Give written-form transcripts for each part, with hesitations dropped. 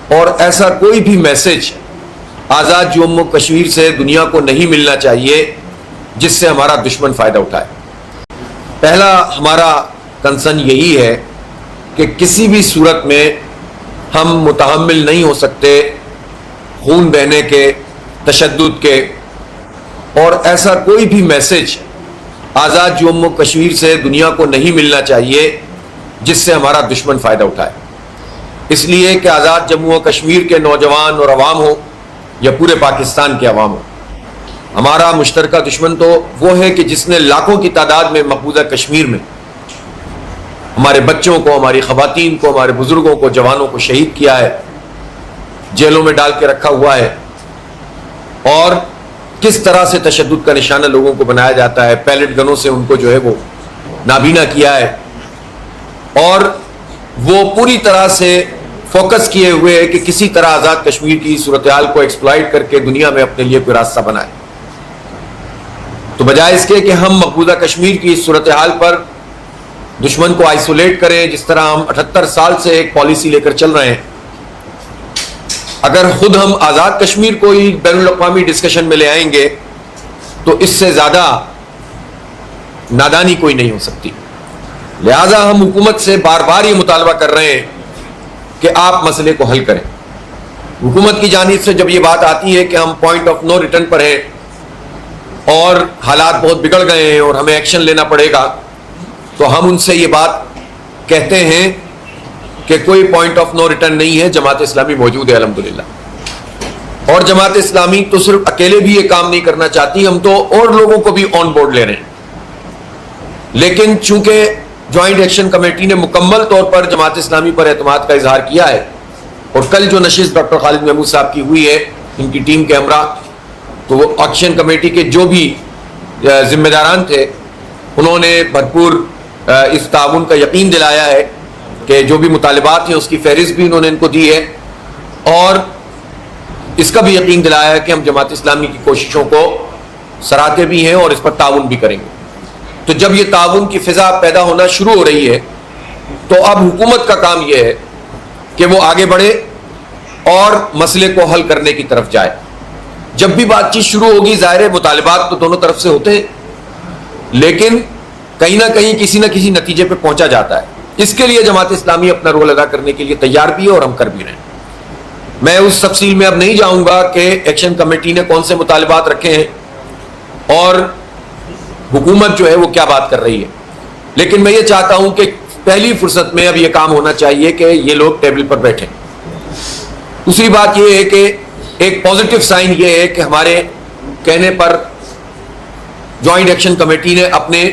اور ایسا کوئی بھی میسج آزاد جموں کشمیر سے دنیا کو نہیں ملنا چاہیے جس سے ہمارا دشمن فائدہ اٹھائے۔ پہلا ہمارا کنسرن یہی ہے کہ کسی بھی صورت میں ہم متحمل نہیں ہو سکتے خون بہنے کے، تشدد کے، اور ایسا کوئی بھی میسج آزاد جموں کشمیر سے دنیا کو نہیں ملنا چاہیے جس سے ہمارا دشمن فائدہ اٹھائے۔ اس لیے کہ آزاد جموں و کشمیر کے نوجوان اور عوام ہو یا پورے پاکستان کے عوام ہو، ہمارا مشترکہ دشمن تو وہ ہے کہ جس نے لاکھوں کی تعداد میں مقبوضہ کشمیر میں ہمارے بچوں کو، ہماری خواتین کو، ہمارے بزرگوں کو، جوانوں کو شہید کیا ہے، جیلوں میں ڈال کے رکھا ہوا ہے، اور کس طرح سے تشدد کا نشانہ لوگوں کو بنایا جاتا ہے، پیلٹ گنوں سے ان کو جو ہے وہ نابینا کیا ہے، اور وہ پوری طرح سے فوکس کیے ہوئے ہے کہ کسی طرح آزاد کشمیر کی صورتحال کو ایکسپلائٹ کر کے دنیا میں اپنے لیے کوئی راستہ بنائے۔ تو بجائے اس کے کہ ہم مقبوضہ کشمیر کی اس صورتحال پر دشمن کو آئسولیٹ کریں، جس طرح ہم 78 سال سے ایک پالیسی لے کر چل رہے ہیں، اگر خود ہم آزاد کشمیر کو ہی بین الاقوامی ڈسکشن میں لے آئیں گے تو اس سے زیادہ نادانی کوئی نہیں ہو سکتی۔ لہذا ہم حکومت سے بار بار یہ مطالبہ کر رہے ہیں کہ آپ مسئلے کو حل کریں۔ حکومت کی جانب سے جب یہ بات آتی ہے کہ ہم پوائنٹ آف نو ریٹرن پر ہیں اور حالات بہت بگڑ گئے ہیں اور ہمیں ایکشن لینا پڑے گا، تو ہم ان سے یہ بات کہتے ہیں کہ کوئی پوائنٹ آف نو ریٹرن نہیں ہے، جماعت اسلامی موجود ہے الحمدللہ، اور جماعت اسلامی تو صرف اکیلے بھی یہ کام نہیں کرنا چاہتی، ہم تو اور لوگوں کو بھی آن بورڈ لے رہے ہیں۔ لیکن چونکہ جوائنٹ ایکشن کمیٹی نے مکمل طور پر جماعت اسلامی پر اعتماد کا اظہار کیا ہے، اور کل جو نشست ڈاکٹر خالد محمود صاحب کی ہوئی ہے ان کی ٹیم کے ہمراہ، تو وہ ایکشن کمیٹی کے جو بھی ذمہ داران تھے انہوں نے بھرپور اس تعاون کا یقین دلایا ہے کہ جو بھی مطالبات ہیں اس کی فہرست بھی انہوں نے ان کو دی ہے، اور اس کا بھی یقین دلایا ہے کہ ہم جماعت اسلامی کی کوششوں کو سراہتے بھی ہیں اور اس پر تعاون بھی کریں گے۔ تو جب یہ تعاون کی فضا پیدا ہونا شروع ہو رہی ہے تو اب حکومت کا کام یہ ہے کہ وہ آگے بڑھے اور مسئلے کو حل کرنے کی طرف جائے۔ جب بھی بات چیت شروع ہوگی، ظاہر ہے مطالبات تو دونوں طرف سے ہوتے ہیں، لیکن کہیں نہ کہیں کسی نہ کسی نتیجے پہ پہنچا جاتا ہے۔ اس کے لیے جماعت اسلامی اپنا رول ادا کرنے کے لیے تیار بھی ہے اور ہم کر بھی رہے ہیں۔ میں اس تفصیل میں اب نہیں جاؤں گا کہ ایکشن کمیٹی نے کون سے مطالبات رکھے ہیں اور حکومت جو ہے وہ کیا بات کر رہی ہے، لیکن میں یہ چاہتا ہوں کہ پہلی فرصت میں اب یہ کام ہونا چاہیے کہ یہ لوگ ٹیبل پر بیٹھیں۔ دوسری بات یہ ہے کہ ایک پازیٹیو سائن یہ ہے کہ ہمارے کہنے پر جوائنٹ ایکشن کمیٹی نے اپنے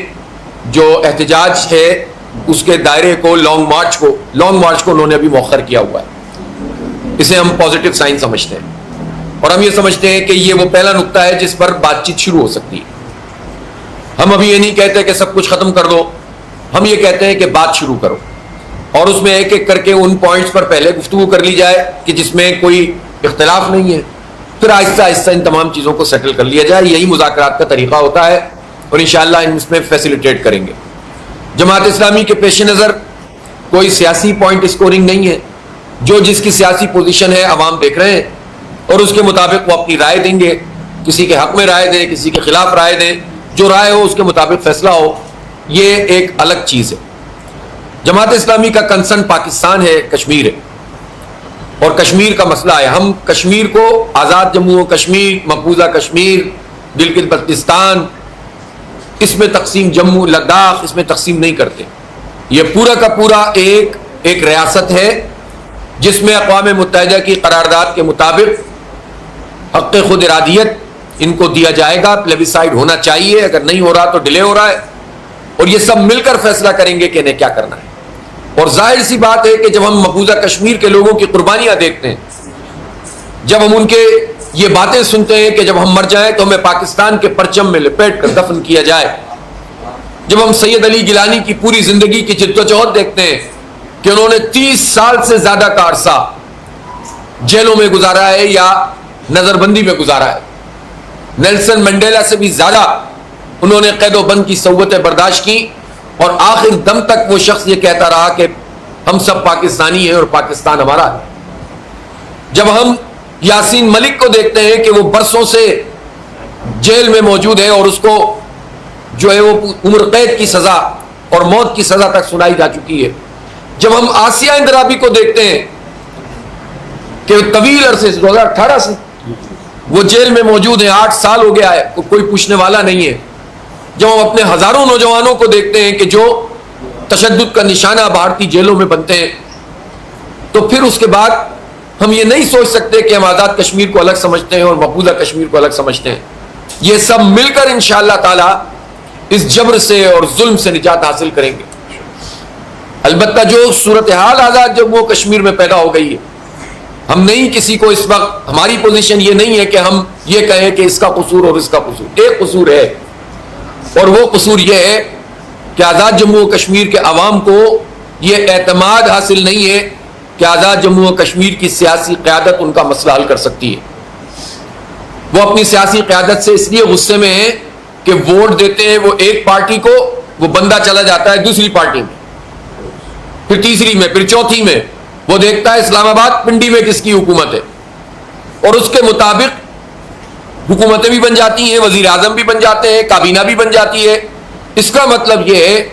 جو احتجاج ہے اس کے دائرے کو لانگ مارچ کو انہوں نے ابھی مؤخر کیا ہوا ہے۔ اسے ہم پازیٹیو سائن سمجھتے ہیں، اور ہم یہ سمجھتے ہیں کہ یہ وہ پہلا نقطہ ہے جس پر بات چیت شروع ہو سکتی ہے۔ ہم ابھی یہ نہیں کہتے کہ سب کچھ ختم کر دو، ہم یہ کہتے ہیں کہ بات شروع کرو، اور اس میں ایک ایک کر کے ان پوائنٹس پر پہلے گفتگو کر لی جائے کہ جس میں کوئی اختلاف نہیں ہے، پھر آہستہ آہستہ ان تمام چیزوں کو سیٹل کر لیا جائے۔ یہی مذاکرات کا طریقہ ہوتا ہے، اور انشاءاللہ اس میں فیسیلیٹیٹ کریں گے۔ جماعت اسلامی کے پیش نظر کوئی سیاسی پوائنٹ اسکورنگ نہیں ہے، جو جس کی سیاسی پوزیشن ہے عوام دیکھ رہے ہیں، اور اس کے مطابق وہ اپنی رائے دیں گے، کسی کے حق میں رائے دیں، کسی کے خلاف رائے دیں، جو رائے ہو اس کے مطابق فیصلہ ہو، یہ ایک الگ چیز ہے۔ جماعت اسلامی کا کنسرن پاکستان ہے، کشمیر ہے، اور کشمیر کا مسئلہ ہے۔ ہم کشمیر کو آزاد جموں و کشمیر، مقبوضہ کشمیر، گلگت بلتستان، اس میں تقسیم، جموں لداخ، اس میں تقسیم نہیں کرتے۔ یہ پورا کا پورا ایک ریاست ہے جس میں اقوام متحدہ کی قرارداد کے مطابق حق خود ارادیت ان کو دیا جائے گا، پلیبیسائڈ ہونا چاہیے، اگر نہیں ہو رہا تو ڈیلے ہو رہا ہے، اور یہ سب مل کر فیصلہ کریں گے کہ انہیں کیا کرنا ہے۔ اور ظاہر سی بات ہے کہ جب ہم مقبوضہ کشمیر کے لوگوں کی قربانیاں دیکھتے ہیں، جب ہم ان کے یہ باتیں سنتے ہیں کہ جب ہم مر جائیں تو ہمیں پاکستان کے پرچم میں لپیٹ کر دفن کیا جائے، جب ہم سید علی گیلانی کی پوری زندگی کی جدوجہد دیکھتے ہیں کہ انہوں نے 30 سال سے زیادہ کا عرصہ جیلوں میں گزارا ہے یا نظر بندی میں گزارا ہے، نیلسن منڈیلا سے بھی زیادہ انہوں نے قید و بند کی صعوبتیں برداشت کی، اور آخر دم تک وہ شخص یہ کہتا رہا کہ ہم سب پاکستانی ہیں اور پاکستان ہمارا ہے۔ جب ہم یاسین ملک کو دیکھتے ہیں کہ وہ برسوں سے جیل میں موجود ہے اور اس کو جو ہے وہ عمر قید کی سزا اور موت کی سزا تک سنائی جا چکی ہے، جب ہم آسیہ اندرابی کو دیکھتے ہیں کہ طویل عرصے سے 2018 سے وہ جیل میں موجود ہیں، 8 سال ہو گیا ہے، کوئی پوچھنے والا نہیں ہے، جب ہم اپنے ہزاروں نوجوانوں کو دیکھتے ہیں کہ جو تشدد کا نشانہ بھارتی جیلوں میں بنتے ہیں، تو پھر اس کے بعد ہم یہ نہیں سوچ سکتے کہ ہم آزاد کشمیر کو الگ سمجھتے ہیں اور مقبوضہ کشمیر کو الگ سمجھتے ہیں. یہ سب مل کر انشاءاللہ تعالی اس جبر سے اور ظلم سے نجات حاصل کریں گے. البتہ جو صورتحال آزاد جموں و کشمیر میں پیدا ہو گئی ہے، ہم نہیں کسی کو اس وقت، ہماری پوزیشن یہ نہیں ہے کہ ہم یہ کہیں کہ اس کا قصور اور اس کا قصور. ایک قصور ہے اور وہ قصور یہ ہے کہ آزاد جموں و کشمیر کے عوام کو یہ اعتماد حاصل نہیں ہے کہ آزاد جموں و کشمیر کی سیاسی قیادت ان کا مسئلہ حل کر سکتی ہے. وہ اپنی سیاسی قیادت سے اس لیے غصے میں ہیں کہ ووٹ دیتے ہیں وہ ایک پارٹی کو، وہ بندہ چلا جاتا ہے دوسری پارٹی میں، پھر تیسری میں، پھر چوتھی میں، وہ دیکھتا ہے اسلام آباد پنڈی میں کس کی حکومت ہے اور اس کے مطابق حکومتیں بھی بن جاتی ہیں، وزیر اعظم بھی بن جاتے ہیں، کابینہ بھی بن جاتی ہے. اس کا مطلب یہ ہے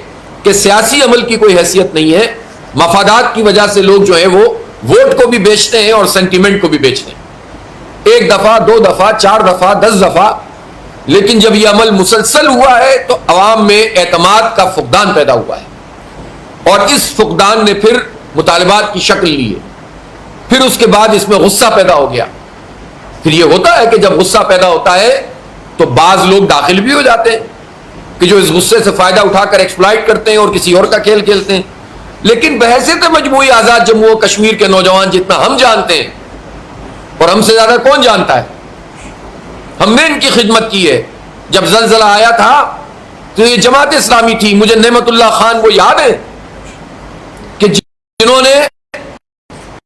کہ سیاسی عمل کی کوئی حیثیت نہیں ہے. مفادات کی وجہ سے لوگ جو ہیں وہ ووٹ کو بھی بیچتے ہیں اور سینٹیمنٹ کو بھی بیچتے ہیں، 1 دفعہ 2 دفعہ 4 دفعہ 10 دفعہ. لیکن جب یہ عمل مسلسل ہوا ہے تو عوام میں اعتماد کا فقدان پیدا ہوا ہے اور اس فقدان نے پھر مطالبات کی شکل لی ہے. پھر اس کے بعد اس میں غصہ پیدا ہو گیا. پھر یہ ہوتا ہے کہ جب غصہ پیدا ہوتا ہے تو بعض لوگ داخل بھی ہو جاتے ہیں کہ جو اس غصے سے فائدہ اٹھا کر ایکسپلائٹ کرتے ہیں اور کسی اور کا کھیل کھیلتے ہیں. لیکن بحیثیت مجموعی آزاد جموں و کشمیر کے نوجوان جتنا ہم جانتے ہیں اور ہم سے زیادہ کون جانتا ہے، ہم نے ان کی خدمت کی ہے. جب زلزلہ آیا تھا تو یہ جماعت اسلامی تھی. مجھے نعمت اللہ خان وہ یاد ہے کہ جنہوں نے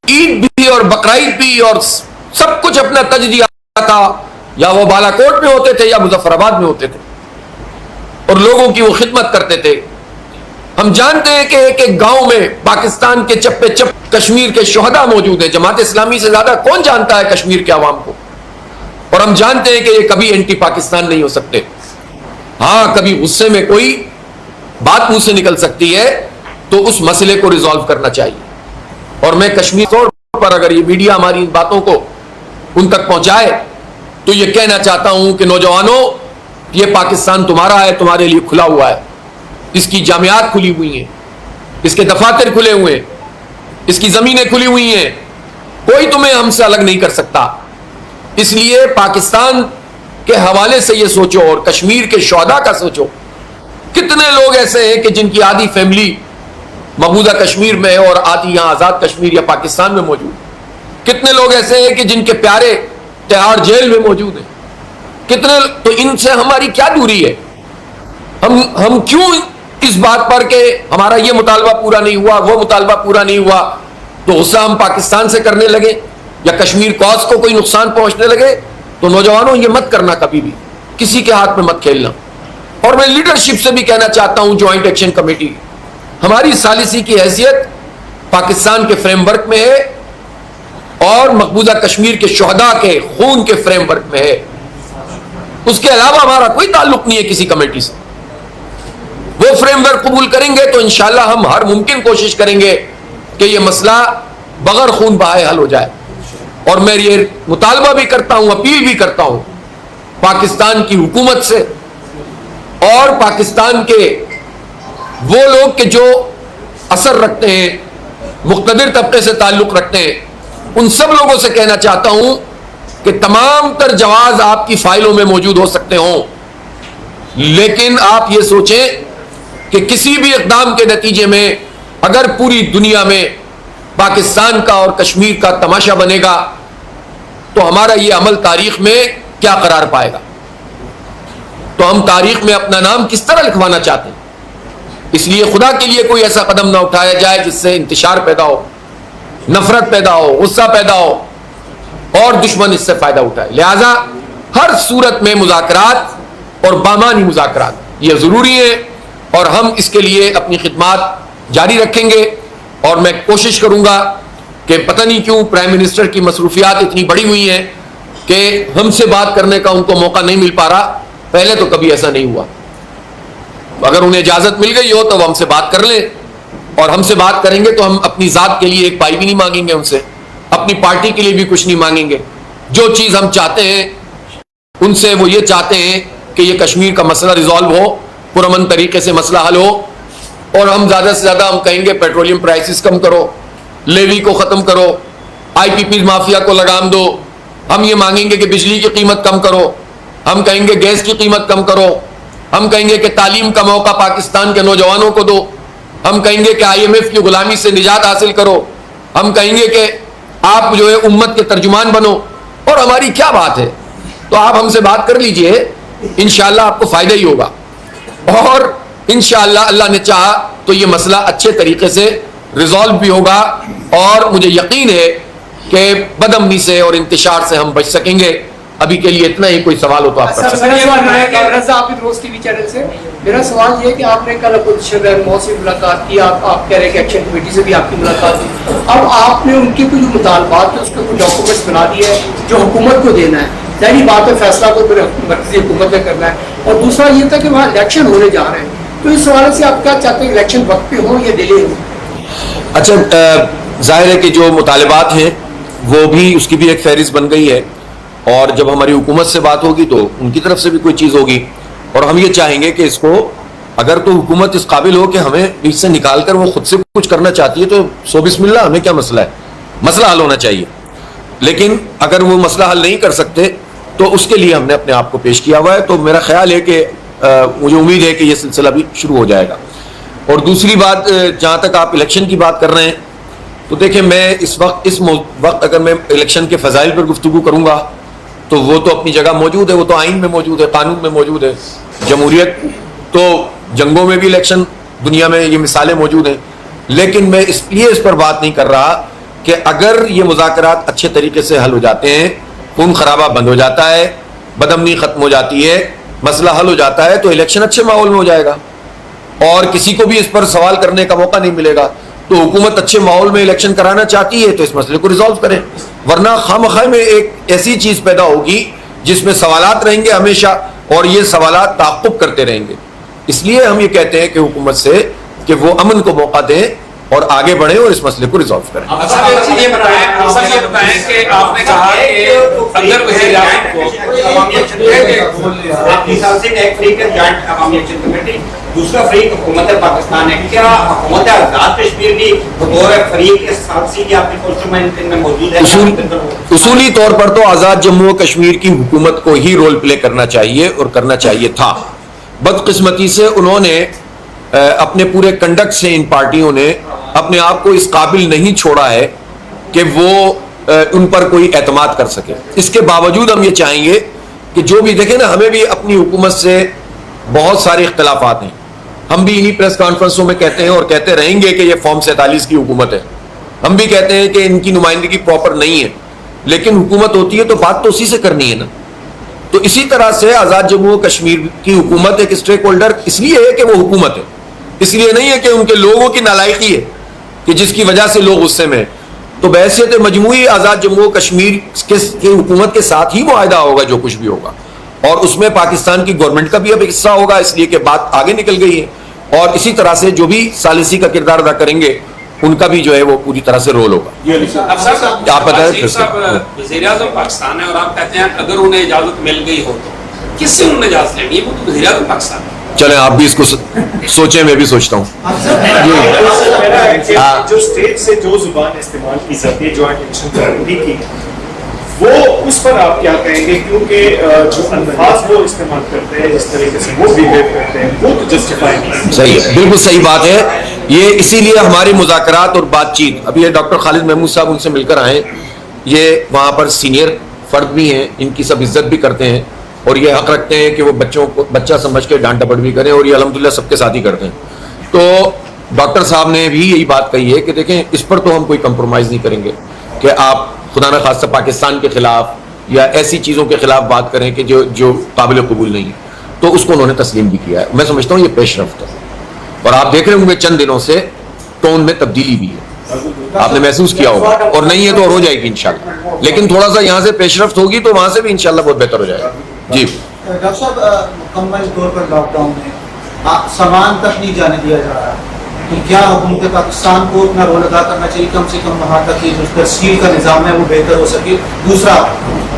عید بھی اور بقرعید بھی اور سب کچھ اپنا تج دیا تھا، یا وہ بالا کوٹ میں ہوتے تھے یا مظفر آباد میں ہوتے تھے اور لوگوں کی وہ خدمت کرتے تھے. ہم جانتے ہیں کہ ایک ایک گاؤں میں پاکستان کے چپے چپ کشمیر کے شہداء موجود ہیں. جماعت اسلامی سے زیادہ کون جانتا ہے کشمیر کے عوام کو؟ اور ہم جانتے ہیں کہ یہ کبھی اینٹی پاکستان نہیں ہو سکتے. ہاں کبھی غصے میں کوئی بات منہ سے نکل سکتی ہے تو اس مسئلے کو ریزالو کرنا چاہیے. اور میں کشمیر طور پر اگر یہ میڈیا ہماری ان باتوں کو ان تک پہنچائے تو یہ کہنا چاہتا ہوں کہ نوجوانوں، یہ پاکستان تمہارا ہے، تمہارے لیے کھلا ہوا ہے. اس کی جامعات کھلی ہوئی ہیں، اس کے دفاتر کھلے ہوئے ہیں، اس کی زمینیں کھلی ہوئی ہیں، کوئی تمہیں ہم سے الگ نہیں کر سکتا. اس لیے پاکستان کے حوالے سے یہ سوچو اور کشمیر کے شہداء کا سوچو. کتنے لوگ ایسے ہیں کہ جن کی آدھی فیملی مقبوضہ کشمیر میں ہے اور آدھی یہاں آزاد کشمیر یا پاکستان میں موجود. کتنے لوگ ایسے ہیں کہ جن کے پیارے تہاڑ جیل میں موجود ہیں. کتنے، تو ان سے ہماری کیا دوری ہے؟ ہم کیوں اس بات پر کہ ہمارا یہ مطالبہ پورا نہیں ہوا، وہ مطالبہ پورا نہیں ہوا تو غصہ ہم پاکستان سے کرنے لگے یا کشمیر کوز کو کوئی نقصان پہنچنے لگے؟ تو نوجوانوں یہ مت کرنا، کبھی بھی کسی کے ہاتھ میں مت کھیلنا. اور میں لیڈرشپ سے بھی کہنا چاہتا ہوں، جوائنٹ ایکشن کمیٹی ہماری ثالثی کی حیثیت پاکستان کے فریم ورک میں ہے اور مقبوضہ کشمیر کے شہداء کے خون کے فریم ورک میں ہے. اس کے علاوہ ہمارا کوئی تعلق نہیں ہے کسی کمیٹی سے. وہ فریم ورک قبول کریں گے تو انشاءاللہ ہم ہر ممکن کوشش کریں گے کہ یہ مسئلہ بغیر خون بہائے حل ہو جائے. اور میں یہ مطالبہ بھی کرتا ہوں، اپیل بھی کرتا ہوں پاکستان کی حکومت سے اور پاکستان کے وہ لوگ کہ جو اثر رکھتے ہیں، مقتدر طبقے سے تعلق رکھتے ہیں، ان سب لوگوں سے کہنا چاہتا ہوں کہ تمام تر جواز آپ کی فائلوں میں موجود ہو سکتے ہوں، لیکن آپ یہ سوچیں کہ کسی بھی اقدام کے نتیجے میں اگر پوری دنیا میں پاکستان کا اور کشمیر کا تماشا بنے گا تو ہمارا یہ عمل تاریخ میں کیا قرار پائے گا؟ تو ہم تاریخ میں اپنا نام کس طرح لکھوانا چاہتے ہیں؟ اس لیے خدا کے لیے کوئی ایسا قدم نہ اٹھایا جائے جس سے انتشار پیدا ہو، نفرت پیدا ہو، غصہ پیدا ہو اور دشمن اس سے فائدہ اٹھائے. لہذا ہر صورت میں مذاکرات اور بامانی مذاکرات یہ ضروری ہیں اور ہم اس کے لیے اپنی خدمات جاری رکھیں گے. اور میں کوشش کروں گا کہ پتہ نہیں کیوں پرائم منسٹر کی مصروفیات اتنی بڑی ہوئی ہیں کہ ہم سے بات کرنے کا ان کو موقع نہیں مل پا رہا. پہلے تو کبھی ایسا نہیں ہوا. اگر انہیں اجازت مل گئی ہو تو وہ ہم سے بات کر لیں, اور ہم سے بات کریں گے تو ہم اپنی ذات کے لیے ایک پائی بھی نہیں مانگیں گے ان سے, اپنی پارٹی کے لیے بھی کچھ نہیں مانگیں گے. جو چیز ہم چاہتے ہیں ان سے وہ یہ چاہتے ہیں کہ یہ کشمیر کا مسئلہ ریزالو ہو, پرامن طریقے سے مسئلہ حل ہو, اور ہم زیادہ سے زیادہ ہم کہیں گے پیٹرولیم پرائسز کم کرو, لیوی کو ختم کرو, آئی پی پی مافیا کو لگام دو. ہم یہ مانگیں گے کہ بجلی کی قیمت کم کرو, ہم کہیں گے گیس کی قیمت کم کرو, ہم کہیں گے کہ تعلیم کا موقع پاکستان کے نوجوانوں کو دو, ہم کہیں گے کہ IMF کی غلامی سے نجات حاصل کرو, ہم کہیں گے کہ آپ جو ہے امت کے ترجمان بنو. اور ہماری کیا بات ہے, تو آپ ہم سے بات کر لیجئے, انشاءاللہ آپ کو فائدہ ہی ہوگا, اور انشاءاللہ اللہ نے چاہا تو یہ مسئلہ اچھے طریقے سے ریزالو بھی ہوگا, اور مجھے یقین ہے کہ بد امنی سے اور انتشار سے ہم بچ سکیں گے. ابھی کے لیے اتنا ہی, کوئی سوال ہو تو آپ کر سکتے ہیں. میرا سوال یہ کہ آپ نے کل مو سے ملاقات کی, آپ کہہ رہے ہیں کہ ایکشن کمیٹی سے بھی آپ کی ملاقات کی, اب آپ نے ان کے کچھ مطالبات ہیں اس کے کچھ ڈاکومنٹس بنا دیے ہیں جو حکومت کو دینا ہے. ظاہری بات ہے فیصلہ تو پھر مرکزی حکومت نے کرنا ہے, اور دوسرا یہ تھا کہ وہاں الیکشن ہونے جا رہے ہیں, تو اس حوالے سے آپ کیا چاہتے ہیں, الیکشن وقت پہ ہوں یا ڈیلے ہوں؟ اچھا, ظاہر ہے کہ جو مطالبات ہیں وہ بھی, اس کی بھی ایک فہرست بن گئی ہے, اور جب ہماری حکومت سے بات ہوگی تو ان کی طرف سے بھی کوئی چیز ہوگی, اور ہم یہ چاہیں گے کہ اس کو, اگر تو حکومت اس قابل ہو کہ ہمیں بیچ سے نکال کر وہ خود سے کچھ کرنا چاہتی ہے تو سو بسم اللہ, ہمیں کیا مسئلہ ہے, مسئلہ حل ہونا چاہیے. لیکن اگر وہ مسئلہ حل نہیں کر سکتے تو اس کے لیے ہم نے اپنے آپ کو پیش کیا ہوا ہے. تو میرا خیال ہے کہ مجھے امید ہے کہ یہ سلسلہ بھی شروع ہو جائے گا. اور دوسری بات, جہاں تک آپ الیکشن کی بات کر رہے ہیں, تو دیکھیں میں اس وقت اگر میں الیکشن کے فضائل پر گفتگو کروں گا تو وہ تو اپنی جگہ موجود ہے, وہ تو آئین میں موجود ہے, قانون میں موجود ہے. جمہوریت تو جنگوں میں بھی الیکشن دنیا میں یہ مثالیں موجود ہیں. لیکن میں اس لیے اس پر بات نہیں کر رہا کہ اگر یہ مذاکرات اچھے طریقے سے حل ہو جاتے ہیں, خون خرابہ بند ہو جاتا ہے, بدامنی ختم ہو جاتی ہے, مسئلہ حل ہو جاتا ہے, تو الیکشن اچھے ماحول میں ہو جائے گا اور کسی کو بھی اس پر سوال کرنے کا موقع نہیں ملے گا. تو حکومت اچھے ماحول میں الیکشن کرانا چاہتی ہے تو اس مسئلے کو ریزالو کریں, ورنہ خواہ میں ایک ایسی چیز پیدا ہوگی جس میں سوالات رہیں گے ہمیشہ, اور یہ سوالات تعاقب کرتے رہیں گے. اس لیے ہم یہ کہتے ہیں کہ حکومت سے کہ وہ امن کو موقع دیں اور آگے بڑھیں اور اس مسئلے کو ریزالو کریں. یہ بتائیں کہ آپ نے کہا کہ اگر وزیر اعظم کو دوسرا فریق حکومت پاکستان ہے, کیا حکومت آزاد کشمیر بھی بطور فریق ساتھی کی آپ کی میں موجود ہے؟ اصولی طور پر تو آزاد جموں و کشمیر کی حکومت کو ہی رول پلے کرنا چاہیے اور کرنا چاہیے تھا. بدقسمتی سے انہوں نے اپنے پورے کنڈکٹ سے, ان پارٹیوں نے اپنے آپ کو اس قابل نہیں چھوڑا ہے کہ وہ ان پر کوئی اعتماد کر سکے. اس کے باوجود ہم یہ چاہیں گے کہ جو بھی دیکھیں نا, ہمیں بھی اپنی حکومت سے بہت سارے اختلافات ہیں. ہم بھی انہی پریس کانفرنسوں میں کہتے ہیں اور کہتے رہیں گے کہ یہ فارم 47 کی حکومت ہے. ہم بھی کہتے ہیں کہ ان کی نمائندگی پراپر نہیں ہے, لیکن حکومت ہوتی ہے تو بات تو اسی سے کرنی ہے نا. تو اسی طرح سے آزاد جموں و کشمیر کی حکومت ایک اسٹیک ہولڈر اس لیے ہے کہ وہ حکومت ہے, اس لیے نہیں ہے کہ ان کے لوگوں کی نالائقی ہے کہ جس کی وجہ سے لوگ غصے میں. تو بحیثیت مجموعی آزاد جموں و کشمیر کی حکومت کے ساتھ ہی معاہدہ ہوگا جو کچھ بھی ہوگا, اور اس میں پاکستان کی گورنمنٹ کا بھی اب حصہ ہوگا, اس لیے کہ بات آگے نکل گئی ہے. اور اسی طرح سے جو بھی ثالثی کا کردار ادا کریں گے ان کا بھی جو ہے وہ پوری طرح سے رول ہوگا. آپ بتائیں, وزیر اعظم پاکستان ہے اور آپ کہتے ہیں اگر انہیں اجازت مل گئی ہو تو کس سے انہوں نے اجازت لینی ہے, وہ تو وزیر اعظم پاکستان ہے. چلیں آپ بھی اس کو سوچیں, میں بھی سوچتا ہوں. جو اسٹیٹ سے جو زبان استعمال کی جاتی ہے جوائنٹ ایکشن کمیٹی کی, وہ اس پر آپ کیا کہیں گے؟ کیونکہ جو الفاظ وہ استعمال کرتے ہیں, جس طریقے سے وہ بہیو کرتے ہیں, وہ تو جسٹیفائی نہیں ہے. صحیح ہے, بالکل صحیح بات ہے. یہ اسی لیے ہماری مذاکرات اور بات چیت, اب یہ ڈاکٹر خالد محمود صاحب ان سے مل کر آئے, یہ وہاں پر سینئر فرد بھی ہیں, ان کی سب عزت بھی کرتے ہیں اور یہ حق رکھتے ہیں کہ وہ بچوں کو بچہ سمجھ کے ڈانٹ ڈپٹ بھی کریں, اور یہ الحمدللہ سب کے ساتھ ہی کرتے ہیں. تو ڈاکٹر صاحب نے بھی یہی بات کہی ہے کہ دیکھیں اس پر تو ہم کوئی کمپرومائز نہیں کریں گے کہ آپ خدا نہ خواستہ پاکستان کے خلاف یا ایسی چیزوں کے خلاف بات کریں کہ جو قابل قبول نہیں ہے. تو اس کو انہوں نے تسلیم بھی کیا ہے. میں سمجھتا ہوں یہ پیش رفت ہے, اور آپ دیکھ رہے ہوں گے چند دنوں سے ٹون میں تبدیلی بھی ہے. آپ نے محسوس کیا ہوگا, اور نہیں ہے تو ہو جائے گی انشاءاللہ, لیکن تھوڑا سا یہاں سے پیش رفت ہوگی تو وہاں سے بھی انشاءاللہ بہت بہتر ہو جائے گا. جی ڈاکٹر صاحب, مکمل طور پر لاک ڈاؤن میں سامان تک نہیں جانے دیا جا رہا, تو کیا حکومت پاکستان کو اپنا رول ادا کرنا چاہیے کم سے کم وہاں تک کہ جو ترسیل کا نظام ہے وہ بہتر ہو سکے؟ دوسرا,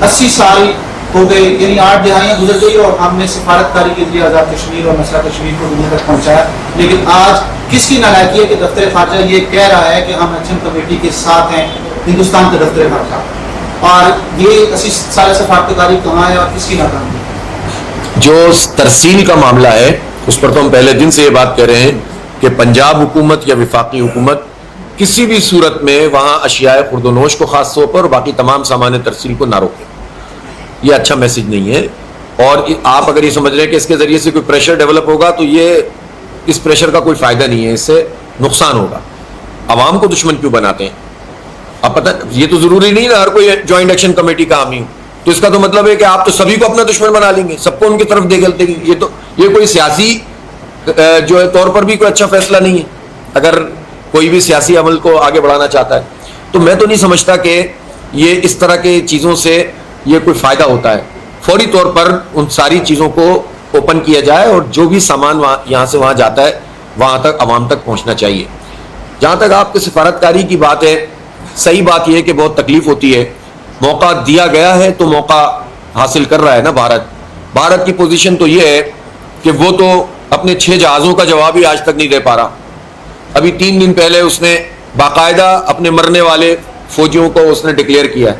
80 سال ہو گئے, یعنی 8 دہائیاں گزر گئی اور ہم نے سفارتکاری کے ذریعے آزاد کشمیر اور مسئلہ کشمیر کو دنیا تک پہنچایا, لیکن آج کس کی نالائکی ہے کہ دفتر خارجہ یہ کہہ رہا ہے کہ ہم ایکشن کمیٹی کے ساتھ ہیں ہندوستان کے دفتر خارجہ, اور یہ 80 سال سفارتکاری کہاں ہے اور کس کی ناکامی؟ جو ترسیل کا معاملہ ہے اس پر تو ہم پہلے دن سے یہ بات کہہ رہے ہیں کہ پنجاب حکومت یا وفاقی حکومت کسی بھی صورت میں وہاں اشیاء خرد و نوش کو خاص طور پر اور باقی تمام سامان ترسیل کو نہ روکے. یہ اچھا میسج نہیں ہے, اور آپ اگر یہ سمجھ رہے ہیں کہ اس کے ذریعے سے کوئی پریشر ڈیولپ ہوگا تو یہ اس پریشر کا کوئی فائدہ نہیں ہے, اس سے نقصان ہوگا. عوام کو دشمن کیوں بناتے ہیں؟ اب پتہ, یہ تو ضروری نہیں نا ہر کوئی جوائنٹ ایکشن کمیٹی کا حامی ہو, تو اس کا تو مطلب ہے کہ آپ تو سبھی کو اپنا دشمن بنا لیں گے, سب کو ان کی طرف دھکیلتے ہیں. یہ کوئی سیاسی جو ہے طور پر بھی کوئی اچھا فیصلہ نہیں ہے. اگر کوئی بھی سیاسی عمل کو آگے بڑھانا چاہتا ہے تو میں تو نہیں سمجھتا کہ یہ اس طرح کے چیزوں سے یہ کوئی فائدہ ہوتا ہے. فوری طور پر ان ساری چیزوں کو اوپن کیا جائے اور جو بھی سامان یہاں سے وہاں جاتا ہے وہاں تک عوام تک پہنچنا چاہیے. جہاں تک آپ کے سفارتکاری کی بات ہے, صحیح بات یہ ہے کہ بہت تکلیف ہوتی ہے. موقع دیا گیا ہے تو موقع حاصل کر رہا ہے نا بھارت کی پوزیشن تو یہ ہے کہ وہ تو اپنے 6 جہازوں کا جواب ہی آج تک نہیں دے پا رہا. ابھی 3 دن پہلے اس نے باقاعدہ اپنے مرنے والے فوجیوں کو اس نے ڈکلیئر کیا ہے.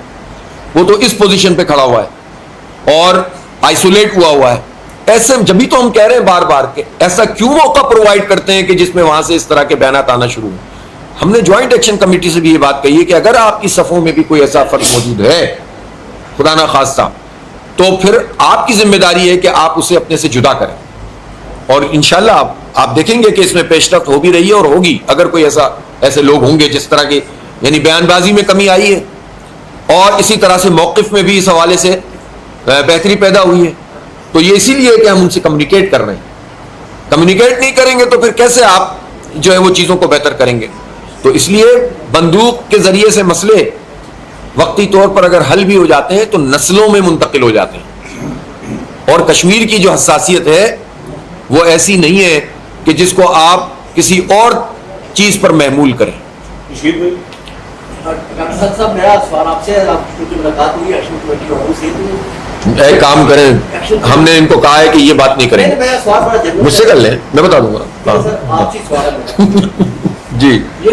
وہ تو اس پوزیشن پہ کھڑا ہوا ہے اور آئسولیٹ ہوا ہے. ایسے جبھی تو ہم کہہ رہے ہیں بار بار کہ ایسا کیوں موقع پرووائڈ کرتے ہیں کہ جس میں وہاں سے اس طرح کے بیانات آنا شروع ہوں. ہم نے جوائنٹ ایکشن کمیٹی سے بھی یہ بات کہی ہے کہ اگر آپ کی صفوں میں بھی کوئی ایسا فرد موجود ہے خدا نہ خواستہ, تو پھر آپ کی ذمہ داری ہے کہ آپ اسے اپنے سے جدا کریں. اور انشاءاللہ آپ دیکھیں گے کہ اس میں پیش رفت ہو بھی رہی ہے اور ہوگی. اگر کوئی ایسے لوگ ہوں گے جس طرح کے, یعنی بیان بازی میں کمی آئی ہے اور اسی طرح سے موقف میں بھی اس حوالے سے بہتری پیدا ہوئی ہے, تو یہ اسی لیے کہ ہم ان سے کمیونیکیٹ کر رہے ہیں. کمیونیکیٹ نہیں کریں گے تو پھر کیسے آپ جو ہے وہ چیزوں کو بہتر کریں گے؟ تو اس لیے بندوق کے ذریعے سے مسئلے وقتی طور پر اگر حل بھی ہو جاتے ہیں تو نسلوں میں منتقل ہو جاتے ہیں. اور کشمیر کی جو حساسیت ہے وہ ایسی نہیں ہے کہ جس کو آپ کسی اور چیز پر محمول کریں. ڈاکٹر صاحب میرا سوال آپ سے, آپ کی ملاقات ہوئی ایکشن کمیٹی والوں سے, تو ایک کام کریں, ہم نے ان کو کہا ہے کہ یہ بات نہیں کریں گے. میرا سوال بڑا جنرل مجھ سے کر لیں, میں بتا دوں گا. آپ سے سوال ہے جی, یہ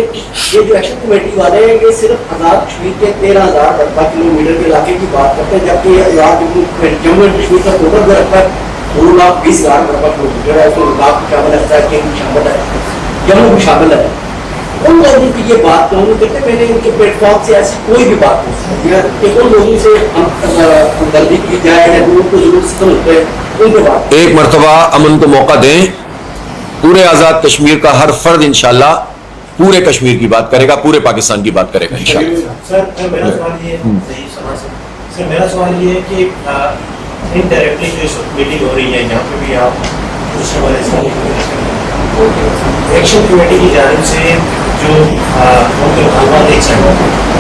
جو ایکشن کمیٹی والے ہیں یہ صرف آزاد کشمیر کے 13,000 مربع کلومیٹر کے علاقے کی بات کرتے ہیں, جبکہ جموں اینڈ کشمیر کا ٹوٹل جو رقبہ 2,20,000 مربع کلومیٹر ہے. اس میں لداخ شامل ہے, کینیا شامل ہے, جموں بھی شامل ہے. ان لوگوں کی یہ بات کہوں گے میں نے ان کے پلیٹ فارم سے ایسی کوئی بھی بات نہیں کہ ان لوگوں سے ہمدردی کی جائے یا ان کو ضرورت ختم ہوتے ہیں ان کے بات. ایک مرتبہ امن کو موقع دیں, پورے آزاد کشمیر کا ہر فرد انشاءاللہ پورے کشمیر کی بات کرے گا, پورے پاکستان کی بات کرے گا انشاءاللہ. سر میرا سوال یہ ہے کہ انڈائریکٹلی جو اس وقت میٹنگ ہو رہی ہے یہاں پہ بھی آپ ایکشن کمیٹی کی جانب سے جو مطالبات ایک سائڈ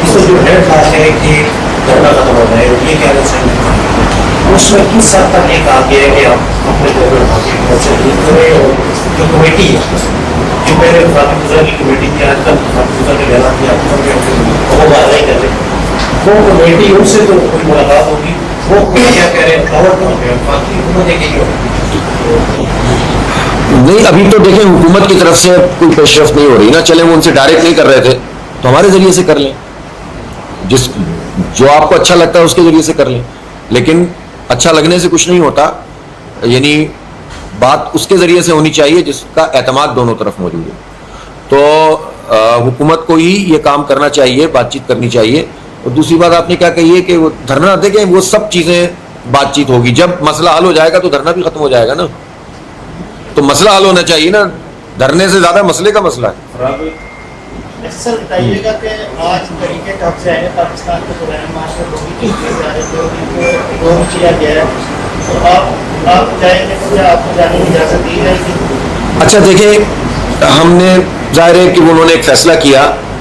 اس میں جو ڈیڈ لائن ہے کہ دھرنا ختم ہو جائے, یہ کہنا چاہیے اس میں کس حد تک یہ کہا گیا ہے کہ آپ اپنے اور جو کمیٹی ہے جو پہلے وفاقی گزر کی کمیٹی تھی آج کل وفاقی گزر کے بیانات کیا وہ واضح کر رہے ہیں, وہ کمیٹی ان سے تو کوئی ملاقات ہوگی, وہ کیا کہہ رہے ہیں خبر کہاں پہ وفاقی حکومت ہے کہ نہیں, ابھی تو دیکھیں حکومت کی طرف سے کوئی پیش رفت نہیں ہو رہی نا. چلیں وہ ان سے ڈائریکٹ نہیں کر رہے تھے تو ہمارے ذریعے سے کر لیں, جو آپ کو اچھا لگتا ہے اس کے ذریعے سے کر لیں. لیکن اچھا لگنے سے کچھ نہیں ہوتا, یعنی بات اس کے ذریعے سے ہونی چاہیے جس کا اعتماد دونوں طرف موجود ہے. تو حکومت کو ہی یہ کام کرنا چاہیے, بات چیت کرنی چاہیے. اور دوسری بات آپ نے کیا کہی ہے کہ وہ دھرنا, دیکھیں وہ سب چیزیں بات چیت ہوگی. جب مسئلہ حل ہو جائے گا تو دھرنا بھی ختم ہو جائے گا نا. تو مسئلہ حل ہونا چاہیے نا, دھرنے سے زیادہ مسئلے کا مسئلہ ہے. سر بتائیے گا کہ آج طریقے کب سے آئے پاکستان کے دوران معاشرے کو کیا گیا ہے, تو آپ جائیں گے تو آپ کو جانے کی اجازت دی جائے گی؟ اچھا دیکھیں, ہم نے ظاہر ہے کہ انہوں نے ایک فیصلہ کیا